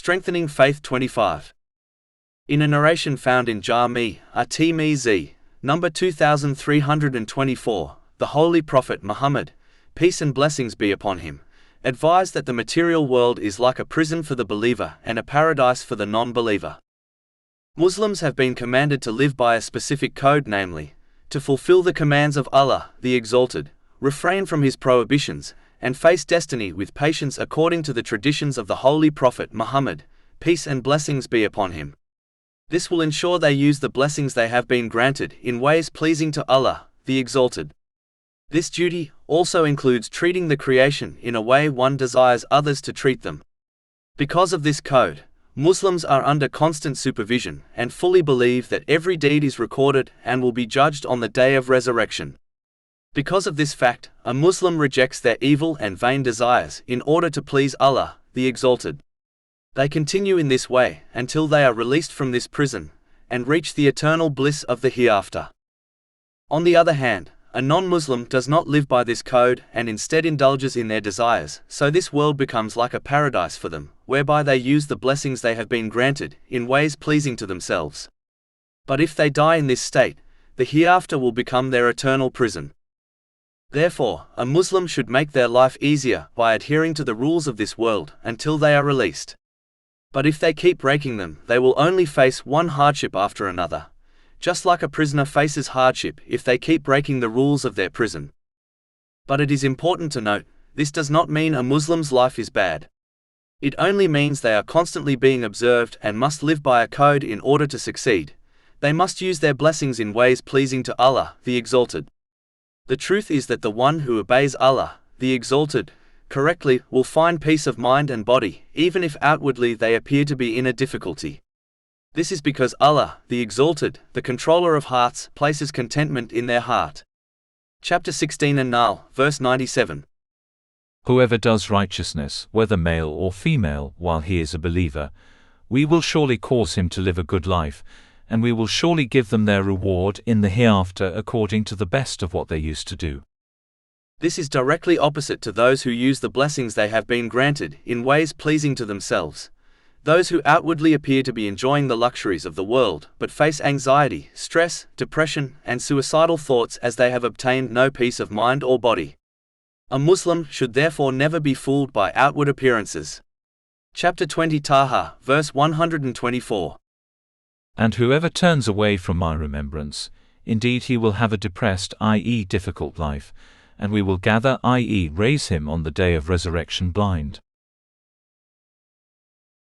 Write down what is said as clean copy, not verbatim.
Strengthening Faith 25. In a narration found in Jami' at-Tirmidhi, number 2324, the Holy Prophet Muhammad, peace and blessings be upon him, advised that the material world is like a prison for the believer and a paradise for the non-believer. Muslims have been commanded to live by a specific code, namely, to fulfill the commands of Allah, the Exalted, refrain from His prohibitions, and face destiny with patience according to the traditions of the Holy Prophet Muhammad, peace and blessings be upon him. This will ensure they use the blessings they have been granted in ways pleasing to Allah, the Exalted. This duty also includes treating the creation in a way one desires others to treat them. Because of this code, Muslims are under constant supervision and fully believe that every deed is recorded and will be judged on the day of resurrection. Because of this fact, a Muslim rejects their evil and vain desires in order to please Allah, the Exalted. They continue in this way until they are released from this prison and reach the eternal bliss of the hereafter. On the other hand, a non-Muslim does not live by this code and instead indulges in their desires, so this world becomes like a paradise for them, whereby they use the blessings they have been granted in ways pleasing to themselves. But if they die in this state, the hereafter will become their eternal prison. Therefore, a Muslim should make their life easier by adhering to the rules of this world until they are released. But if they keep breaking them, they will only face one hardship after another, just like a prisoner faces hardship if they keep breaking the rules of their prison. But it is important to note, this does not mean a Muslim's life is bad. It only means they are constantly being observed and must live by a code in order to succeed. They must use their blessings in ways pleasing to Allah, the Exalted. The truth is that the one who obeys Allah, the Exalted, correctly will find peace of mind and body, even if outwardly they appear to be in a difficulty. This is because Allah, the Exalted, the controller of hearts, places contentment in their heart. Chapter 16 An-Nahl, verse 97. Whoever does righteousness, whether male or female, while he is a believer, we will surely cause him to live a good life, and we will surely give them their reward in the hereafter according to the best of what they used to do. This is directly opposite to those who use the blessings they have been granted in ways pleasing to themselves. Those who outwardly appear to be enjoying the luxuries of the world but face anxiety, stress, depression, and suicidal thoughts as they have obtained no peace of mind or body. A Muslim should therefore never be fooled by outward appearances. Chapter 20 Taha, verse 124. And whoever turns away from my remembrance, indeed he will have a depressed, i.e. difficult life, and we will gather, i.e. raise him on the day of resurrection blind.